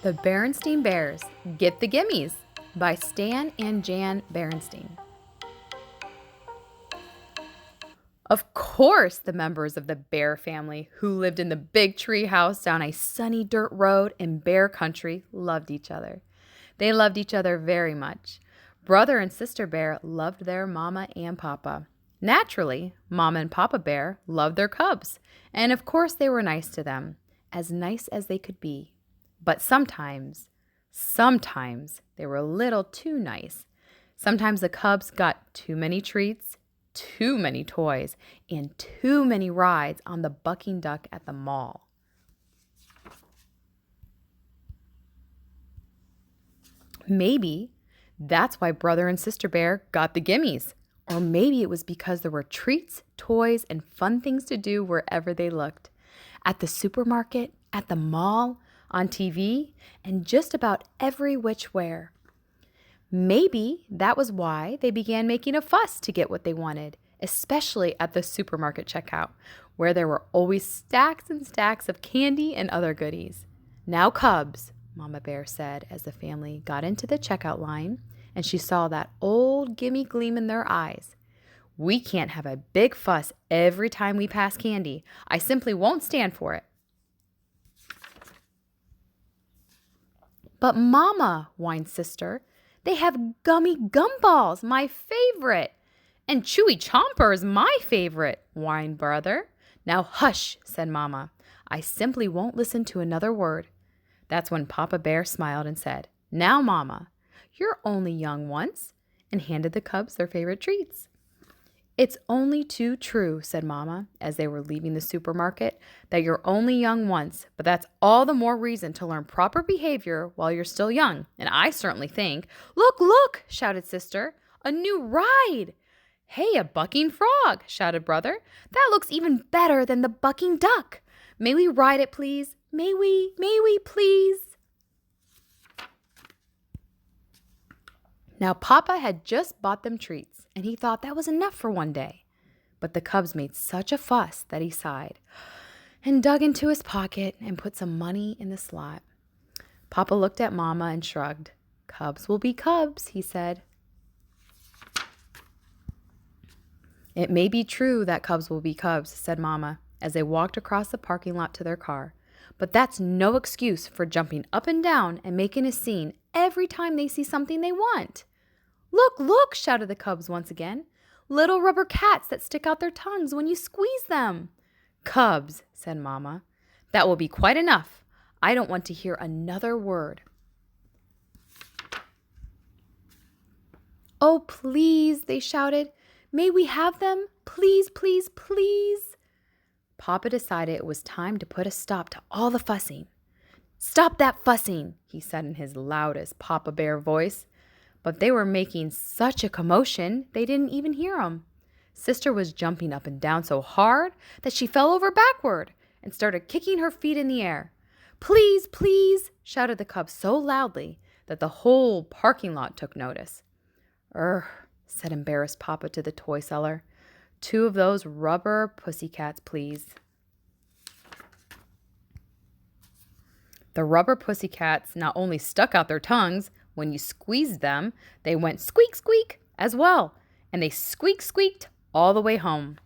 The Berenstain Bears Get the Gimmies by Stan and Jan Berenstain. Of course, the members of the Bear family who lived in the big tree house down a sunny dirt road in Bear Country loved each other. They loved each other very much. Brother and Sister Bear loved their mama and papa. Naturally, Mama and Papa Bear loved their cubs, and of course they were nice to them, as nice as they could be. But sometimes they were a little too nice. Sometimes the cubs got too many treats, too many toys, and too many rides on the bucking duck at the mall. Maybe that's why Brother and Sister Bear got the Gimmies. Or maybe it was because there were treats, toys, and fun things to do wherever they looked. At the supermarket, at the mall, on TV, and just about every which where. Maybe that was why they began making a fuss to get what they wanted, especially at the supermarket checkout, where there were always stacks and stacks of candy and other goodies. "Now, cubs," Mama Bear said as the family got into the checkout line, and she saw that old gimme gleam in their eyes. "We can't have a big fuss every time we pass candy. I simply won't stand for it." "But Mama," whined Sister, "they have gummy gumballs, my favorite." "And chewy chompers, my favorite," whined Brother. "Now hush," said Mama. "I simply won't listen to another word." That's when Papa Bear smiled and said, "Now, Mama, you're only young once," and handed the cubs their favorite treats. "It's only too true," said Mama, as they were leaving the supermarket, "that you're only young once, but that's all the more reason to learn proper behavior while you're still young, and I certainly think—" "Look, look!" shouted Sister. "A new ride!" "Hey, a bucking frog!" shouted Brother. "That looks even better than the bucking duck. May we ride it, please? May we, please?" Now, Papa had just bought them treats, and he thought that was enough for one day. But the cubs made such a fuss that he sighed and dug into his pocket and put some money in the slot. Papa looked at Mama and shrugged. "Cubs will be cubs," he said. "It may be true that cubs will be cubs," said Mama, as they walked across the parking lot to their car. "But that's no excuse for jumping up and down and making a scene every time they see something they want." "Look, look!" shouted the cubs once again. "Little rubber cats that stick out their tongues when you squeeze them." "Cubs," said Mama. "That will be quite enough. I don't want to hear another word." "Oh, please," they shouted. "May we have them? Please, please, please." Papa decided it was time to put a stop to all the fussing. "Stop that fussing," he said in his loudest Papa Bear voice. But they were making such a commotion they didn't even hear him. Sister was jumping up and down so hard that she fell over backward and started kicking her feet in the air. "Please, please," shouted the cubs so loudly that the whole parking lot took notice. Said embarrassed Papa to the toy seller. "2 of those rubber pussycats, please." The rubber pussycats not only stuck out their tongues, when you squeezed them, they went squeak, squeak as well, and they squeaked all the way home.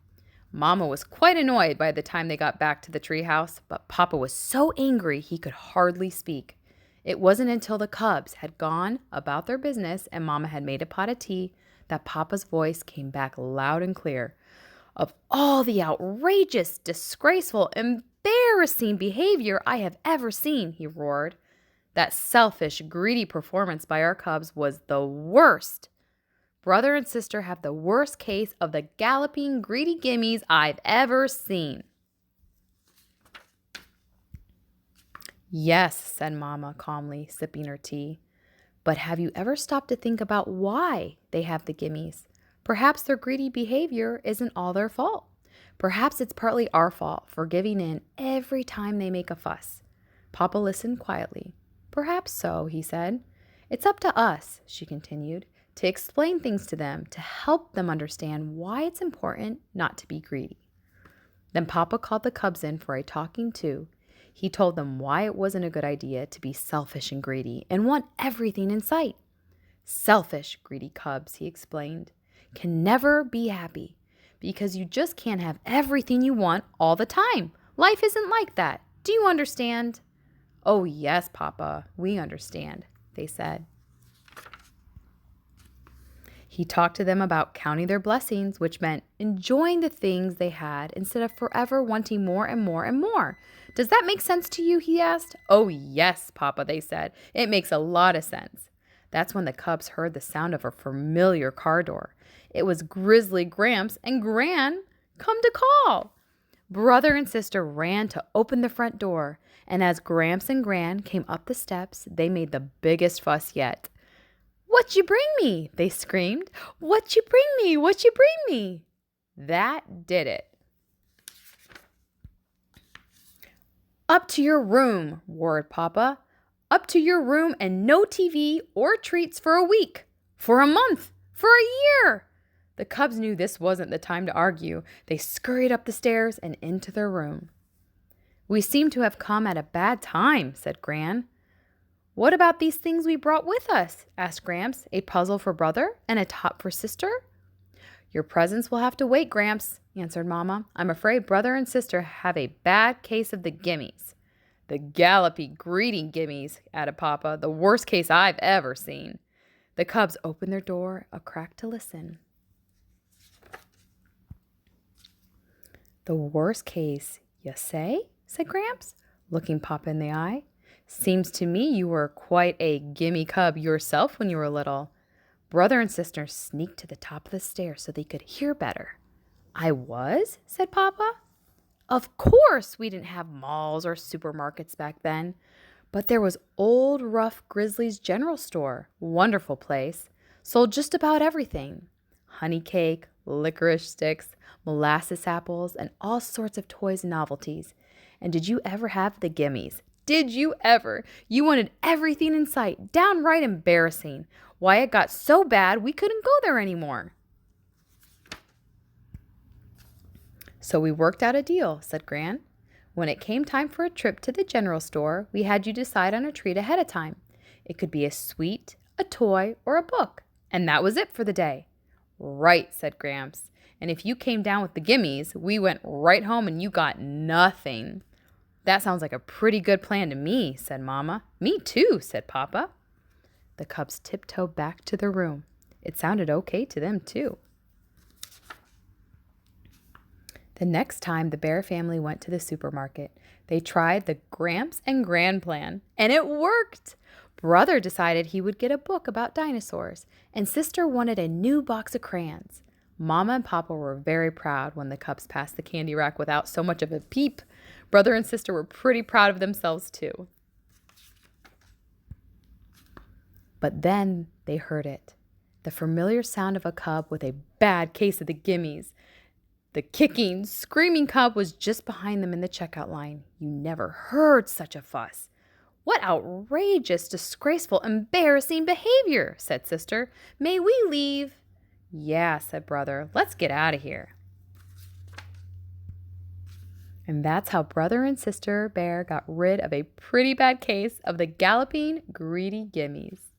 Mama was quite annoyed by the time they got back to the treehouse, but Papa was so angry he could hardly speak. It wasn't until the cubs had gone about their business and Mama had made a pot of tea that Papa's voice came back loud and clear. "Of all the outrageous, disgraceful, embarrassing behavior I have ever seen," he roared. "That selfish, greedy performance by our cubs was the worst. Brother and Sister have the worst case of the galloping, greedy gimmies I've ever seen." "Yes," said Mama calmly, sipping her tea. "But have you ever stopped to think about why they have the gimmies? Perhaps their greedy behavior isn't all their fault. Perhaps it's partly our fault for giving in every time they make a fuss." Papa listened quietly. "Perhaps so," he said. "It's up to us," she continued, "to explain things to them to help them understand why it's important not to be greedy." Then Papa called the cubs in for a talking to. He told them why it wasn't a good idea to be selfish and greedy and want everything in sight. Selfish, greedy cubs, he explained, can never be happy because you just can't have everything you want all the time. Life isn't like that. Do you understand? Oh, yes, Papa, we understand, they said. He talked to them about counting their blessings, which meant enjoying the things they had instead of forever wanting more and more and more. Does that make sense to you? He asked. Oh, yes, Papa, they said. It makes a lot of sense. That's when the cubs heard the sound of a familiar car door. It was Grizzly Gramps and Gran come to call. Brother and sister ran to open the front door, and as Gramps and Gran came up the steps, they made the biggest fuss yet. "What you bring me?" they screamed. "What you bring me? What you bring me?" That did it. "Up to your room," roared Papa. "Up to your room and no TV or treats for a week, for a month, for a year." The cubs knew this wasn't the time to argue. They scurried up the stairs and into their room. "We seem to have come at a bad time," said Gran. "What about these things we brought with us?" asked Gramps, a puzzle for brother and a top for sister. "Your presents will have to wait, Gramps," answered Mama. "I'm afraid brother and sister have a bad case of the Gimmies." "The gallopy, greedy Gimmies," added Papa. "The worst case I've ever seen." The cubs opened their door a crack to listen. "The worst case, you say?" said Gramps, looking Papa in the eye. "Seems to me you were quite a gimme cub yourself when you were little." Brother and sister sneaked to the top of the stairs so they could hear better. "I was?" said Papa. "Of course, we didn't have malls or supermarkets back then. But there was old Rough Grizzly's general store, wonderful place, sold just about everything. Honey cake, licorice sticks, molasses apples, and all sorts of toys and novelties. And did you ever have the Gimmies? Did you ever? You wanted everything in sight, downright embarrassing. Why, it got so bad we couldn't go there anymore." "So we worked out a deal," said Gran. "When it came time for a trip to the general store, we had you decide on a treat ahead of time. It could be a sweet, a toy, or a book. And that was it for the day." "Right," said Gramps. "And if you came down with the Gimmies, we went right home and you got nothing." "That sounds like a pretty good plan to me," said Mama. "Me too," said Papa. The cubs tiptoed back to their room. It sounded okay to them too. The next time the Bear family went to the supermarket, they tried the Gramps and Gran plan, and it worked. Brother decided he would get a book about dinosaurs, and sister wanted a new box of crayons. Mama and Papa were very proud when the cubs passed the candy rack without so much of a peep. Brother and sister were pretty proud of themselves too. But then they heard it, the familiar sound of a cub with a bad case of the Gimmies. The kicking, screaming cub was just behind them in the checkout line. You never heard such a fuss. "What outrageous, disgraceful, embarrassing behavior," said sister. "May we leave?" "Yeah," said brother. "Let's get out of here." And that's how brother and sister Bear got rid of a pretty bad case of the galloping, greedy Gimmies.